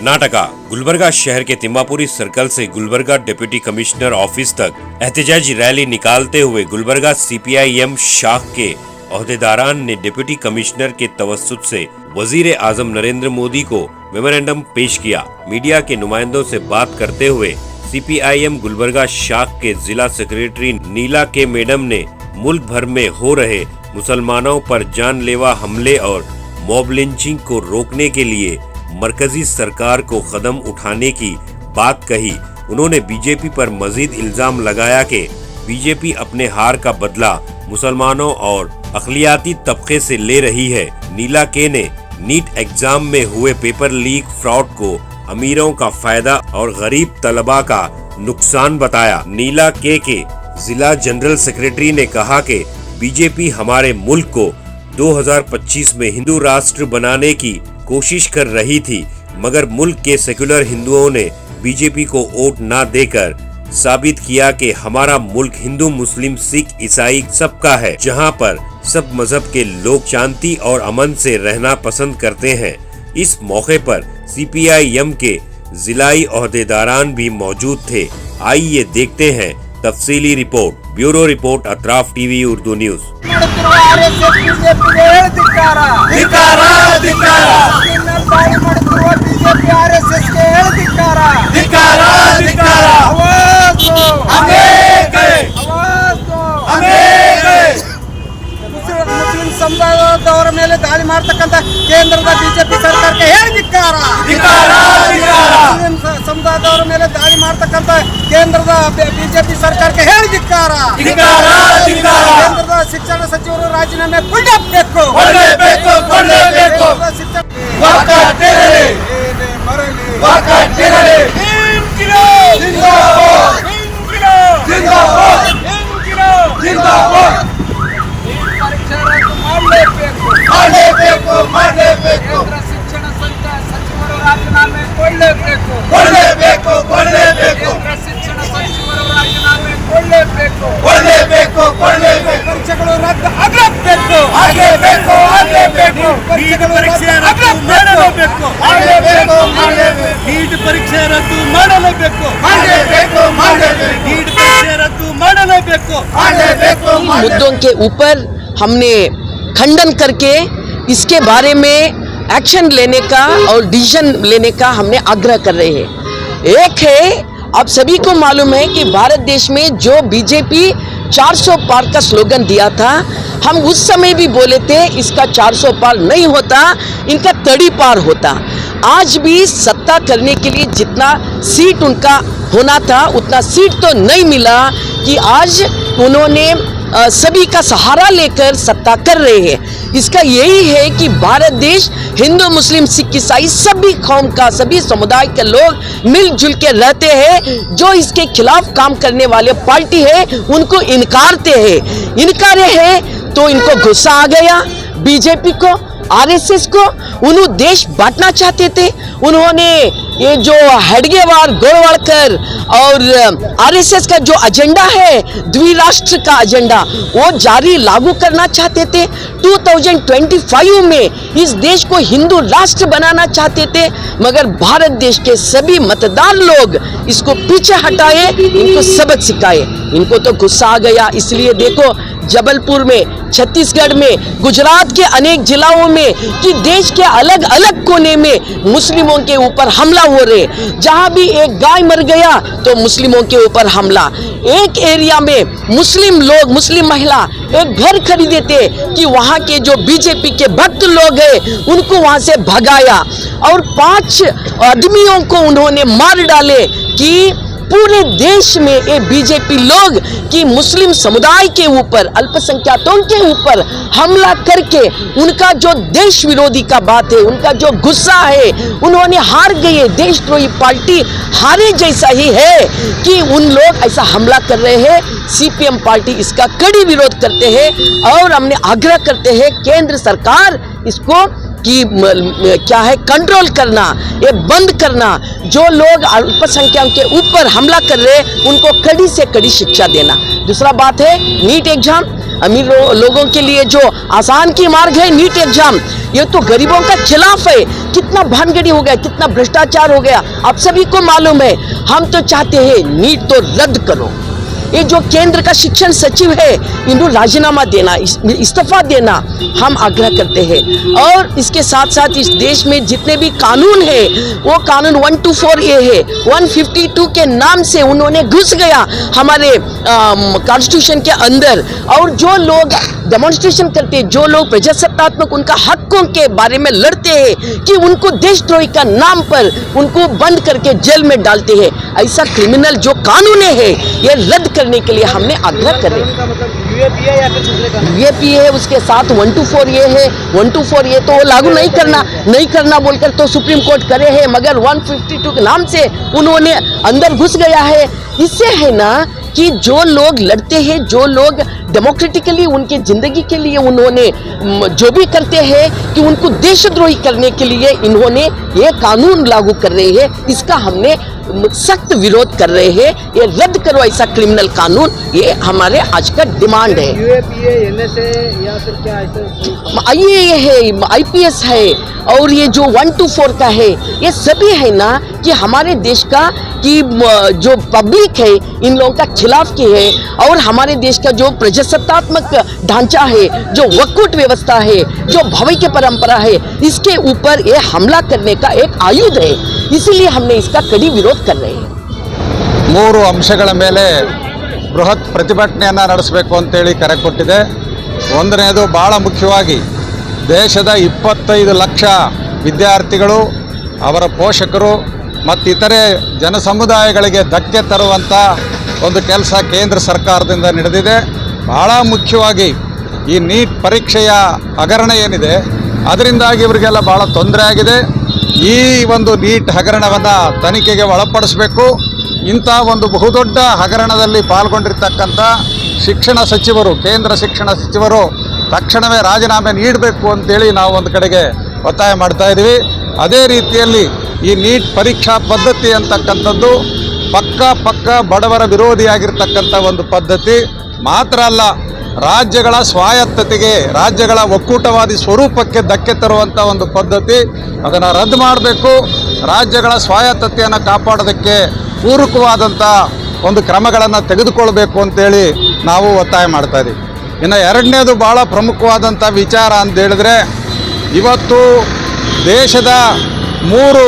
कर्नाटका गुलबर्गा शहर के तिम्मापुरी सर्कल से गुलबर्गा डिप्टी कमिश्नर ऑफिस तक एहतजाजी रैली निकालते हुए गुलबर्गा सीपीआई-एम शाख के ओहदेदारान ने डिप्टी कमिश्नर के तवस्सुत से वजीर आजम नरेंद्र मोदी को मेमोरेंडम पेश किया। मीडिया के नुमाइंदों से बात करते हुए सीपीआई-एम गुलबर्गा शाख के जिला सेक्रेटरी नीला के मैडम ने मुल्क भर में हो रहे मुसलमानों पर जानलेवा हमले और मॉब लिंचिंग को रोकने के लिए मरकजी सरकार को कदम उठाने की बात कही। उन्होंने बीजेपी पर मजीद इल्जाम लगाया कि बीजेपी अपने हार का बदला मुसलमानों और अक़लियाती तबके से ले रही है। नीला के ने नीट एग्जाम में हुए पेपर लीक फ्रॉड को अमीरों का फायदा और गरीब तलबा का नुकसान बताया। नीला के जिला जनरल सेक्रेटरी ने कहा कि बीजेपी हमारे मुल्क को 2025 में हिंदू राष्ट्र बनाने की कोशिश कर रही थी, मगर मुल्क के सेक्युलर हिंदुओं ने बीजेपी को वोट न देकर साबित किया कि हमारा मुल्क हिंदू मुस्लिम सिख ईसाई सबका है, जहां पर सब मजहब के लोग शांति और अमन से रहना पसंद करते हैं। इस मौके पर सीपीआई-एम के जिलाई ओहदेदारान भी मौजूद थे। आइए देखते हैं तफसीली report. Bureau report Atraf TV Urdu news. Muslim ಸಮುದಾಯದವರ ಮೇಲೆ ದಾಳಿ ಮಾಡತಕ್ಕಂತ ಕೇಂದ್ರದ ಬಿಜೆಪಿ ಸರ್ಕಾರಕ್ಕೆ ಹೇಳಿ ಧಿಕ್ಕಾರ। ಮುಸ್ಲಿಂ ಸಮುದಾಯದವರ ಮೇಲೆ ದಾಳಿ ಮಾಡತಕ್ಕಂತ ಕೇಂದ್ರದ ಬಿಜೆಪಿ ಸರ್ಕಾರಕ್ಕೆ ಹೇಳಿ ಧಿಕ್ಕಾರ। ಕೇಂದ್ರದ ಶಿಕ್ಷಣ ಸಚಿವರು ರಾಜೀನಾಮೆ ಕೊಡಬೇಕು। मुद्दों के ऊपर हमने खंडन करके इसके बारे में एक्शन लेने का और डिसीजन लेने का हमने आग्रह कर रहे हैं। एक है, आप सभी को मालूम है कि भारत देश में जो बीजेपी 400 पार का स्लोगन दिया था, हम उस समय भी बोले थे इसका 400 पार नहीं होता, इनका तड़ी पार होता। आज भी सत्ता करने के लिए जितना सीट उनका होना था उतना सीट तो नहीं मिला कि आज उन्होंने सभी का सहारा लेकर सत्ता कर रहे हैं। इसका यही है कि भारत देश हिंदू मुस्लिम सिख ईसाई सभी कौम का, सभी समुदाय के लोग मिलजुल के रहते हैं। जो इसके खिलाफ काम करने वाले पार्टी है उनको इनकारते हैं। इनकार है तो इनको गुस्सा आ गया बीजेपी को, आरएसएस को। उन्होंने देश बांटना चाहते थे। उन्होंने ये जो हेडगेवार, गोलवालकर और आरएसएस का जो एजेंडा है, द्विराष्ट्र का एजेंडा, वो जारी लागू करना चाहते थे। 2025 में इस देश को हिंदू राष्ट्र बनाना चाहते थे, मगर भारत देश के सभी मतदार लोग इसको पीछे हटाए, इनको सबक सिखाए। इनको तो गुस्सा आ गया। इसलिए देखो जबलपुर में, छत्तीसगढ़ में, गुजरात के अनेक जिलों में कि देश के अलग अलग कोने में मुस्लिमों के ऊपर हमला हो रहे। जहां भी एक गाय मर गया तो मुस्लिमों के ऊपर हमला। एक एरिया में मुस्लिम लोग, मुस्लिम महिला एक घर खरीदे थे कि वहां के जो बीजेपी के भक्त लोग हैं उनको वहां से भगाया और 5 आदमियों को उन्होंने मार डाले। कि पूरे देश में ये बीजेपी लोग कि मुस्लिम समुदाय के ऊपर, अल्पसंख्यकों के ऊपर हमला करके उनका जो देश विरोधी का बात है, उनका जो गुस्सा है, उन्होंने हार गए। देशद्रोही पार्टी हारे जैसा ही है कि उन लोग ऐसा हमला कर रहे हैं। सीपीएम पार्टी इसका कड़ी विरोध करते हैं और हमने आग्रह करते हैं केंद्र सरकार इसको कि क्या है कंट्रोल करना, ये बंद करना। जो लोग अल्पसंख्यकों के ऊपर हमला कर रहे हैं उनको कड़ी से कड़ी शिक्षा देना। दूसरा बात है नीट एग्जाम। अमीर लोगों के लिए जो आसान की मार्ग है नीट एग्जाम, ये तो गरीबों का खिलाफ है। कितना भानगड़ी हो गया, कितना भ्रष्टाचार हो गया, आप सभी को मालूम है। हम तो चाहते हैं नीट तो रद्द करो। ये जो केंद्र का शिक्षण सचिव है, इन्हें राजीनामा देना, इस्तीफा देना हम आग्रह करते हैं। और इसके साथ साथ इस देश में जितने भी कानून है, वो कानून 124A है, 152 के नाम से उन्होंने घुस गया हमारे कॉन्स्टिट्यूशन के अंदर। और जो लोग डेमोन्स्ट्रेशन करते हैं, जो लोग प्रजासत्तात्मक उनका हकों के बारे में लड़ते हैं कि उनको देशद्रोही का नाम पर उनको बंद करके जेल में डालते हैं, ऐसा क्रिमिनल जो कानून है ये रद्द करने के लिए हमने आग्रह कर रहे हैं। यूएपीए है, उसके साथ 124A है। 124A तो वो लागू नहीं करना बोलकर तो सुप्रीम कोर्ट करे है, मगर 152 के नाम से उन्होंने अंदर घुस गया है। इससे है ना कि जो लोग लड़ते हैं, जो लोग डेमोक्रेटिकली उनके जिंदगी के लिए उन्होंने जो भी करते हैं कि उनको देशद्रोही करने के लिए इन्होंने ये कानून लागू कर रहे हैं, इसका हमने सख्त विरोध कर रहे हैं। ये रद्द करो ऐसा क्रिमिनल कानून, ये हमारे आज का डिमांड है। यूएपीए, एनएसए या फिर क्या ऐसा आईए है, आईपीएस है, और ये जो 124 का है, ये सभी है ना कि हमारे देश का कि जो पब्लिक है इन लोगों का खिलाफ की है। और हमारे देश का जो प्रजासत्तात्मक ढांचा है, जो वकूट व्यवस्था है, जो भव्य परंपरा है, इसके ऊपर ये हमला करने का एक आयुध है। इसीलिए हमने इसका कड़ी विरोध कर रहे हैं। 3 ಅಂಶಗಳ ಮೇಲೆ ಬೃಹತ್ ಪ್ರತಿಭಟನೆಯನ್ನು ನಡೆಸಬೇಕು ಅಂತೇಳಿ ಕರೆ ಕೊಟ್ಟಿದೆ. ಒಂದನೇದು ಭಾಳ ಮುಖ್ಯವಾಗಿ ದೇಶದ 25 ಲಕ್ಷ ವಿದ್ಯಾರ್ಥಿಗಳು, ಅವರ ಪೋಷಕರು ಮತ್ತು ಇತರೆ ಜನಸಮುದಾಯಗಳಿಗೆ ಧಕ್ಕೆ ತರುವಂಥ ಒಂದು ಕೆಲಸ ಕೇಂದ್ರ ಸರ್ಕಾರದಿಂದ ನಡೆದಿದೆ. ಭಾಳ ಮುಖ್ಯವಾಗಿ ಈ ನೀಟ್ ಪರೀಕ್ಷೆಯ ಹಗರಣ ಏನಿದೆ ಅದರಿಂದಾಗಿ ಇವರಿಗೆಲ್ಲ ಭಾಳ ತೊಂದರೆ ಆಗಿದೆ. ಈ ಒಂದು ನೀಟ್ ಹಗರಣವನ್ನು ತನಿಖೆಗೆ ಒಳಪಡಿಸಬೇಕು. ಇಂಥ ಒಂದು ಬಹುದೊಡ್ಡ ಹಗರಣದಲ್ಲಿ ಪಾಲ್ಗೊಂಡಿರ್ತಕ್ಕಂಥ ಶಿಕ್ಷಣ ಸಚಿವರು, ಕೇಂದ್ರ ಶಿಕ್ಷಣ ಸಚಿವರು ತಕ್ಷಣವೇ ರಾಜೀನಾಮೆ ನೀಡಬೇಕು ಅಂತೇಳಿ ನಾವು ಒಂದು ಕಡೆಗೆ ಒತ್ತಾಯ ಮಾಡ್ತಾ ಇದ್ದೀವಿ. ಅದೇ ರೀತಿಯಲ್ಲಿ ಈ ನೀಟ್ ಪರೀಕ್ಷಾ ಪದ್ಧತಿ ಅಂತಕ್ಕಂಥದ್ದು ಪಕ್ಕ ಬಡವರ ವಿರೋಧಿಯಾಗಿರ್ತಕ್ಕಂಥ ಒಂದು ಪದ್ಧತಿ ಮಾತ್ರ ಅಲ್ಲ, ರಾಜ್ಯಗಳ ಸ್ವಾಯತ್ತತೆಗೆ, ರಾಜ್ಯಗಳ ಒಕ್ಕೂಟವಾದಿ ಸ್ವರೂಪಕ್ಕೆ ಧಕ್ಕೆ ತರುವಂಥ ಒಂದು ಪದ್ಧತಿ. ಅದನ್ನು ರದ್ದು ಮಾಡಬೇಕು. ರಾಜ್ಯಗಳ ಸ್ವಾಯತ್ತತೆಯನ್ನು ಕಾಪಾಡೋದಕ್ಕೆ ಪೂರಕವಾದಂಥ ಒಂದು ಕ್ರಮಗಳನ್ನು ತೆಗೆದುಕೊಳ್ಬೇಕು ಅಂತೇಳಿ ನಾವು ಒತ್ತಾಯ ಮಾಡ್ತಾ ಇದ್ದೀವಿ. ಇನ್ನು ಎರಡನೇದು ಭಾಳ ಪ್ರಮುಖವಾದಂಥ ವಿಚಾರ ಅಂತ ಹೇಳಿದ್ರೆ, ಇವತ್ತು ದೇಶದ 3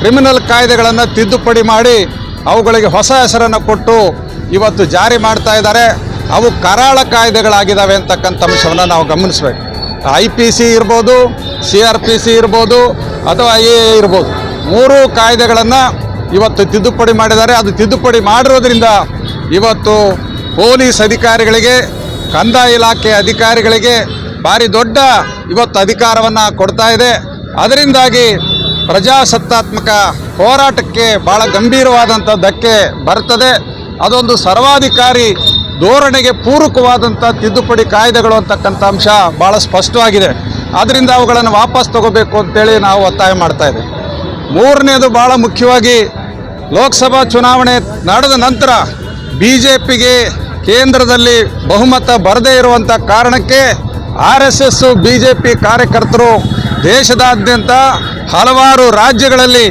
ಕ್ರಿಮಿನಲ್ ಕಾಯ್ದೆಗಳನ್ನು ತಿದ್ದುಪಡಿ ಮಾಡಿ ಅವುಗಳಿಗೆ ಹೊಸ ಹೆಸರನ್ನು ಕೊಟ್ಟು ಇವತ್ತು ಜಾರಿ ಮಾಡ್ತಾ ಇದ್ದಾರೆ. ಅವು ಕರಾಳ ಕಾಯ್ದೆಗಳಾಗಿದ್ದಾವೆ ಅಂತಕ್ಕಂಥ ಅಂಶವನ್ನು ನಾವು ಗಮನಿಸಬೇಕು. IPC ಇರ್ಬೋದು, CRPC ಇರ್ಬೋದು, ಅಥವಾ IA ಇರ್ಬೋದು, 3 ಕಾಯ್ದೆಗಳನ್ನು ಇವತ್ತು ತಿದ್ದುಪಡಿ ಮಾಡಿದ್ದಾರೆ. ಅದು ತಿದ್ದುಪಡಿ ಮಾಡಿರೋದ್ರಿಂದ ಇವತ್ತು ಪೊಲೀಸ್ ಅಧಿಕಾರಿಗಳಿಗೆ, ಕಂದಾಯ ಇಲಾಖೆ ಅಧಿಕಾರಿಗಳಿಗೆ ಭಾರಿ ದೊಡ್ಡ ಇವತ್ತು ಅಧಿಕಾರವನ್ನು ಕೊಡ್ತಾ ಇದೆ. ಅದರಿಂದಾಗಿ ಪ್ರಜಾಸತ್ತಾತ್ಮಕ ಹೋರಾಟಕ್ಕೆ ಭಾಳ ಗಂಭೀರವಾದಂಥ ಧಕ್ಕೆ ಬರ್ತದೆ. ಅದೊಂದು ಸರ್ವಾಧಿಕಾರಿ ಧೋರಣೆಗೆ ಪೂರಕವಾದಂಥ ತಿದ್ದುಪಡಿ ಕಾಯ್ದೆಗಳು ಅಂತಕ್ಕಂಥ ಅಂಶ ಭಾಳ ಸ್ಪಷ್ಟವಾಗಿದೆ. ಆದ್ದರಿಂದ ಅವುಗಳನ್ನು ವಾಪಸ್ ತಗೋಬೇಕು ಅಂತೇಳಿ ನಾವು ಒತ್ತಾಯ ಮಾಡ್ತಾ ಇದ್ದೀವಿ. ಮೂರನೇದು ಭಾಳ ಮುಖ್ಯವಾಗಿ ಲೋಕಸಭಾ ಚುನಾವಣೆ ನಡೆದ ನಂತರ BJPಗೆ ಕೇಂದ್ರದಲ್ಲಿ ಬಹುಮತ ಬರದೇ ಇರುವಂಥ ಕಾರಣಕ್ಕೆ RSS BJP ಕಾರ್ಯಕರ್ತರು ದೇಶದಾದ್ಯಂತ ಹಲವಾರು ರಾಜ್ಯಗಳಲ್ಲಿ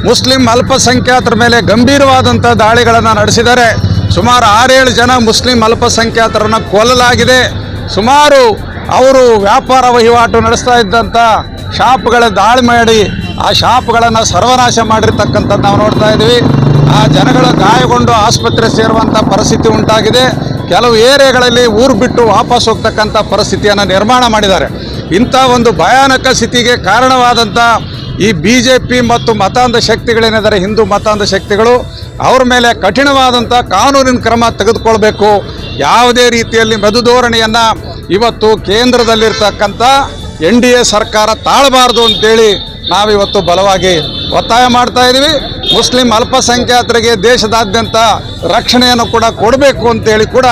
ಮುಸ್ಲಿಂ ಅಲ್ಪಸಂಖ್ಯಾತರ ಮೇಲೆ ಗಂಭೀರವಾದಂಥ ದಾಳಿಗಳನ್ನು ನಡೆಸಿದ್ದಾರೆ. ಸುಮಾರು 6-7 ಜನ ಮುಸ್ಲಿಂ ಅಲ್ಪಸಂಖ್ಯಾತರನ್ನು ಕೊಲ್ಲಲಾಗಿದೆ. ಸುಮಾರು ಅವರು ವ್ಯಾಪಾರ ವಹಿವಾಟು ನಡೆಸ್ತಾ ಇದ್ದಂಥ ಶಾಪ್ಗಳ ದಾಳಿ ಮಾಡಿ ಆ ಶಾಪ್ಗಳನ್ನು ಸರ್ವನಾಶ ಮಾಡಿರ್ತಕ್ಕಂಥದ್ದು ನಾವು ನೋಡ್ತಾ ಇದ್ದೀವಿ. ಆ ಜನಗಳು ಗಾಯಗೊಂಡು ಆಸ್ಪತ್ರೆ ಸೇರುವಂಥ ಪರಿಸ್ಥಿತಿ ಉಂಟಾಗಿದೆ. ಕೆಲವು ಏರಿಯಾಗಳಲ್ಲಿ ಊರು ಬಿಟ್ಟು ವಾಪಸ್ ಹೋಗ್ತಕ್ಕಂಥ ಪರಿಸ್ಥಿತಿಯನ್ನು ನಿರ್ಮಾಣ ಮಾಡಿದ್ದಾರೆ. ಇಂಥ ಒಂದು ಭಯಾನಕ ಸ್ಥಿತಿಗೆ ಕಾರಣವಾದಂಥ ಈ BJP ಮತ್ತು ಮತಾಂಧ ಶಕ್ತಿಗಳೇನಿದ್ದಾರೆ, ಹಿಂದೂ ಮತಾಂಧ ಶಕ್ತಿಗಳು, ಅವ್ರ ಮೇಲೆ ಕಠಿಣವಾದಂಥ ಕಾನೂನಿನ ಕ್ರಮ ತೆಗೆದುಕೊಳ್ಬೇಕು. ಯಾವುದೇ ರೀತಿಯಲ್ಲಿ ಮಧುಧೋರಣೆಯನ್ನು ಇವತ್ತು ಕೇಂದ್ರದಲ್ಲಿರ್ತಕ್ಕಂಥ NDA ಸರ್ಕಾರ ತಾಳಬಾರ್ದು ಅಂತೇಳಿ ನಾವಿವತ್ತು ಬಲವಾಗಿ ಒತ್ತಾಯ ಮಾಡ್ತಾ ಇದ್ದೀವಿ. ಮುಸ್ಲಿಂ ಅಲ್ಪಸಂಖ್ಯಾತರಿಗೆ ದೇಶದಾದ್ಯಂತ ರಕ್ಷಣೆಯನ್ನು ಕೂಡ ಕೊಡಬೇಕು ಅಂತೇಳಿ ಕೂಡ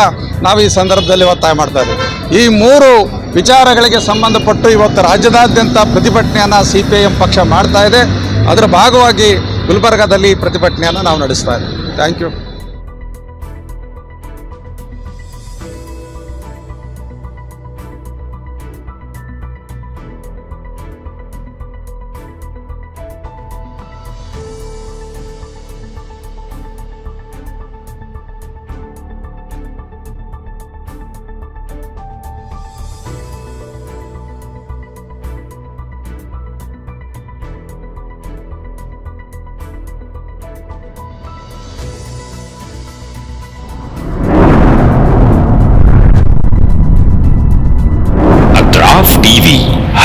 ನಾವು ಈ ಸಂದರ್ಭದಲ್ಲಿ ಒತ್ತಾಯ ಮಾಡ್ತಾ ಇದ್ದೀವಿ. ಈ 3 ವಿಚಾರಗಳಿಗೆ ಸಂಬಂಧಪಟ್ಟು ಇವತ್ತು ರಾಜ್ಯದಾದ್ಯಂತ ಪ್ರತಿಭಟನೆಯನ್ನು CPIM ಪಕ್ಷ ಮಾಡ್ತಾ ಇದೆ. ಅದರ ಭಾಗವಾಗಿ ಗುಲ್ಬರ್ಗಾದಲ್ಲಿ ಪ್ರತಿಭಟನೆಯನ್ನು ನಾವು ನಡೆಸ್ತಾ ಇದ್ದೀವಿ. Thank you.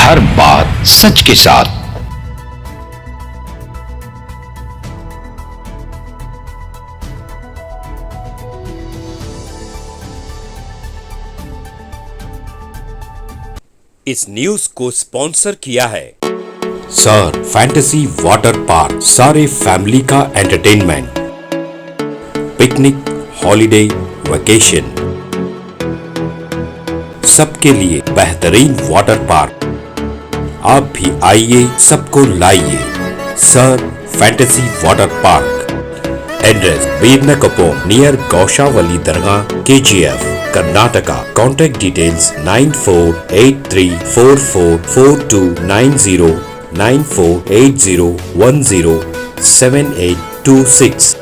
हर बात सच के साथ। इस न्यूज को स्पॉन्सर किया है सर फैंटेसी वाटर पार्क, सारे फैमिली का एंटरटेनमेंट, पिकनिक, हॉलिडे, वेकेशन, सबके लिए बेहतरीन वाटर पार्क। आप भी आइए, सबको लाइए। Sir fantasy water park, address Beeranakuppam near Gaushawali दरगाह, KGF, कर्नाटका। Contact details 9483444290, 9480107826।